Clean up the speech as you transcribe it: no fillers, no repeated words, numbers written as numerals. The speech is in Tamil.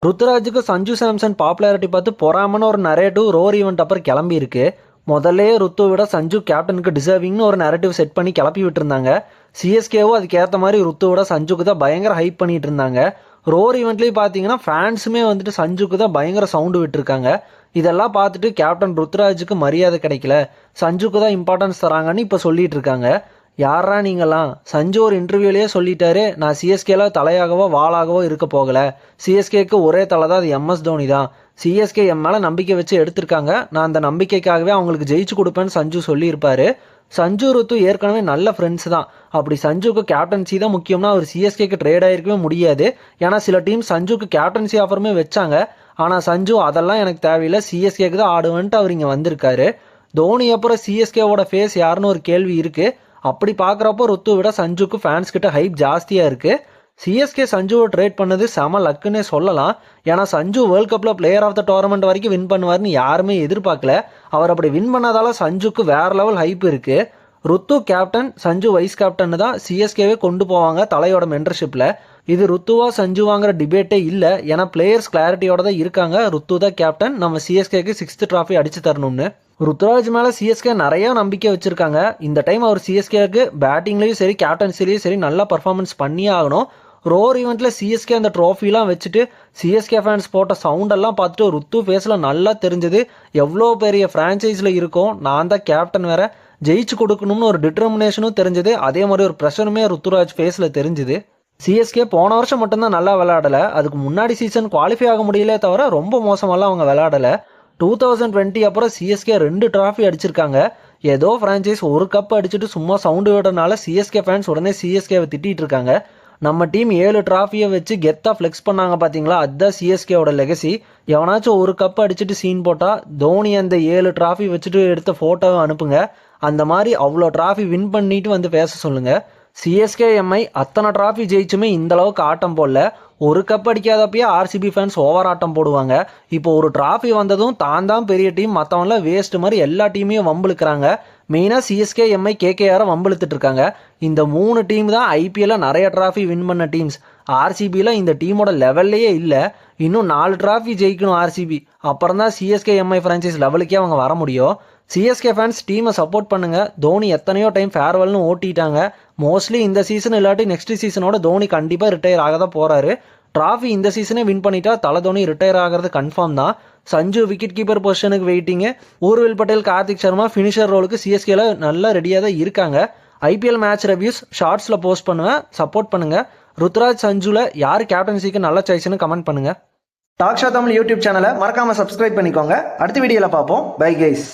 ருத்துராஜுக்கு சஞ்சு சாம்சன் பாப்புலாரிட்டி பார்த்து பொறாமன்னு ஒரு நரேட்டிவ் ரோர் ஈவெண்ட் அப்புறம் கிளம்பி இருக்கு. முதல்லே ருத்துவை விட சஞ்சு கேப்டனுக்கு டிசர்விங்னு ஒரு நரேட்டிவ் செட் பண்ணி கிளப்பி விட்டுருந்தாங்க. சிஎஸ்கேவும் அதுக்கேற்ற மாதிரி ருத்துவோட சஞ்சுக்கு தான் பயங்கர ஹைப் பண்ணிட்டு இருந்தாங்க. ரோர் ஈவெண்ட்லேயும் பார்த்தீங்கன்னா ஃபேன்ஸுமே வந்துட்டு சஞ்சுக்கு தான் பயங்கர சவுண்டு விட்டுருக்காங்க. இதெல்லாம் பார்த்துட்டு கேப்டன் ருத்ராஜுக்கு மரியாதை கிடைக்கல, சஞ்சுக்கு தான் இம்பார்ட்டன்ஸ் தராங்கன்னு இப்போ சொல்லிட்டு இருக்காங்க. யாரா நீங்களாம்? சஞ்சு ஒரு இன்டர்வியூலேயே சொல்லிட்டாரு, நான் சிஎஸ்கேல தலையாகவோ வாளாகவோ இருக்க போகல, சிஎஸ்கேக்கு ஒரே தலை தான், அது எம்எஸ் தோனி தான். சிஎஸ்கே என் மேலே நம்பிக்கை வச்சு எடுத்திருக்காங்க, நான் அந்த நம்பிக்கைக்காகவே அவங்களுக்கு ஜெயிச்சு கொடுப்பேன்னு சஞ்சு சொல்லியிருப்பாரு. சஞ்சு ருத்து ஏற்கனவே நல்ல ஃப்ரெண்ட்ஸ் தான். அப்படி சஞ்சுக்கு கேப்டன்சி தான் முக்கியம்னா அவர் சிஎஸ்கேக்கு ட்ரேட் ஆகிருக்கவே முடியாது. ஏன்னா சில டீம் சஞ்சுக்கு கேப்டன்சி ஆஃபருமே வச்சாங்க. ஆனால் சஞ்சு அதெல்லாம் எனக்கு தேவையில்லை, சிஎஸ்கேக்கு தான் ஆடுவேன்ட்டு அவர் இங்கே வந்திருக்காரு. தோனி அப்புறம் சிஎஸ்கேவோட ஃபேஸ் யாருன்னு ஒரு கேள்வி இருக்குது. அப்படி பார்க்குறப்போ ருத்து விட சஞ்சுக்கு ஃபேன்ஸ் கிட்ட ஹைப் ஜாஸ்தியாக இருக்குது. சிஎஸ்கே சஞ்சுவை ட்ரேட் பண்ணது செம லக்குன்னே சொல்லலாம். ஏன்னா சஞ்சு வேர்ல்ட் கப்பில் பிளேயர் ஆஃப் த டோர்னமெண்ட் வரைக்கும் வின் பண்ணுவார்னு யாருமே எதிர்பார்க்கல. அவர் அப்படி வின் பண்ணதால சஞ்சுக்கு வேற லெவல் ஹைப் இருக்குது. ருத்து கேப்டன், சஞ்சு வைஸ் கேப்டன் தான் சிஎஸ்கேவே கொண்டு போவாங்க தலையோட மென்டர்ஷிப்பில். இது ருத்துவா சஞ்சுவாங்கிற டிபேட்டே இல்லை. ஏன்னா பிளேயர்ஸ் கிளாரிட்டியோட தான் இருக்காங்க. ருத்து தான் கேப்டன், நம்ம சிஎஸ்கேக்கு 6th ட்ராஃபி அடிச்சு தரணும்னு. ருத்ராஜ் மேலே சிஎஸ்கே நிறைய நம்பிக்கை வச்சுருக்காங்க. இந்த டைம் அவர் சிஎஸ்கேக்கு பேட்டிங்லேயும் சரி கேப்டன்சிலையும் சரி நல்லா பர்ஃபார்மன்ஸ் பண்ணியே ஆகணும். ரோர் ஈவெண்ட்டில் சிஎஸ்கே அந்த ட்ராஃபிலாம் வச்சுட்டு சிஎஸ்கே ஃபேன்ஸ் போட்ட சவுண்டெல்லாம் பார்த்துட்டு ருத்து ஃபேஸில் நல்லா தெரிஞ்சது எவ்வளோ பெரிய ஃப்ரான்ச்சைஸில் இருக்கும், நான் தான் கேப்டன் வேற, ஜெயிச்சு கொடுக்கணும்னு ஒரு டிட்டர்மினேஷனும் தெரிஞ்சது. அதே மாதிரி ஒரு ப்ரெஷருமே ருத்துராஜ் ஃபேஸில் தெரிஞ்சுது. சிஎஸ்கே போன வருஷம் மட்டும்தான் நல்லா விளையாடலை, அதுக்கு முன்னாடி சீசன் குவாலிஃபை ஆக முடியலே தவிர ரொம்ப மோசமெல்லாம் அவங்க விளையாடலை. 2020 அப்புறம் சிஎஸ்கே 2 ட்ராஃபி அடிச்சிருக்காங்க. ஏதோ ஃப்ரான்ச்சைஸ் ஒரு கப் அடிச்சுட்டு சும்மா சவுண்டு விடுறதுனால சிஎஸ்கே ஃபேன்ஸ் உடனே சிஎஸ்கேவை திட்டிகிட்டு இருக்காங்க. நம்ம டீம் 7 ட்ராஃபியை வச்சு கெத்தாக ஃப்ளெக்ஸ் பண்ணாங்க பார்த்தீங்களா, அதுதான் சிஎஸ்கேவோட லெகசி. எவனாச்சும் ஒரு கப் அடிச்சுட்டு சீன் போட்டால் தோனி அந்த 7 ட்ராஃபி வச்சுட்டு எடுத்த ஃபோட்டோவை அனுப்புங்க. அந்த மாதிரி அவ்வளோ ட்ராஃபி வின் பண்ணிட்டு வந்து பேச சொல்லுங்கள். சிஎஸ்கே எம்ஐ அத்தனை ட்ராஃபி ஜெயிச்சுமே இந்த அளவுக்கு ஆட்டம் போடல. ஒரு கப் அடிக்காதப்பயே ஆர்சிபி ஃபேன்ஸ் ஓவர் ஆட்டம் போடுவாங்க. இப்போ ஒரு ட்ராஃபி வந்ததும் தான் பெரிய டீம், மற்றவங்களாம் வேஸ்ட் மாதிரி எல்லா டீமையும் வம்பிழுக்கிறாங்க. மெயினாக சிஎஸ்கே எம்ஐ கேகேஆரை வம்பிழுத்துட்டு இருக்காங்க. இந்த 3 டீம் தான் ஐபிஎல்ல நிறைய ட்ராஃபி வின் பண்ண டீம்ஸ். ஆர்சிபியில் இந்த டீமோட லெவல்லையே இல்லை. இன்னும் 4 ட்ராஃபி ஜெயிக்கணும் ஆர்சிபி, அப்புறம் தான் சிஎஸ்கே எம்ஐ ஃப்ரான்ச்சைஸ் லெவலுக்கே அவங்க வர முடியும். சிஎஸ்கே ஃபேன்ஸ் டீமை சப்போர்ட் பண்ணுங்க. தோனி எத்தனையோ டைம் ஃபேர்வெல்னு ஓட்டிட்டாங்க. மோஸ்ட்லி இந்த சீசன் இல்லாட்டி நெக்ஸ்ட் சீசனோட தோனி கண்டிப்பாக ரிட்டையர் ஆக தான் போகிறாரு. ட்ராஃபி இந்த சீசனே வின் பண்ணிட்டா தலை தோனி ரிட்டையர் ஆகிறது கன்ஃபார்ம் தான். சஞ்சு விக்கெட் கீப்பர் பொசிஷனுக்கு வெயிட்டிங்கு. ஊர்வில் பட்டேல், கார்த்திக் சர்மா ஃபினிஷர் ரோலுக்கு சிஎஸ்கேல நல்லா ரெடியாக தான் இருக்காங்க. ஐபிஎல் மேட்ச் ரிவ்யூஸ் ஷார்ட்ஸில் போஸ்ட் பண்ணுவேன், சப்போர்ட் பண்ணுங்கள். ருத்ராஜ் சஞ்சுல யார் கேப்டன்சிக்கு நல்ல சாய்ஸ்னு கமெண்ட் பண்ணுங்கள். டாக் ஷோ தமிழ் யூடியூப் சேனலை மறக்காமல் சப்ஸ்கிரைப் பண்ணிக்கோங்க. அடுத்த வீடியோவில் பார்ப்போம். Bye guys.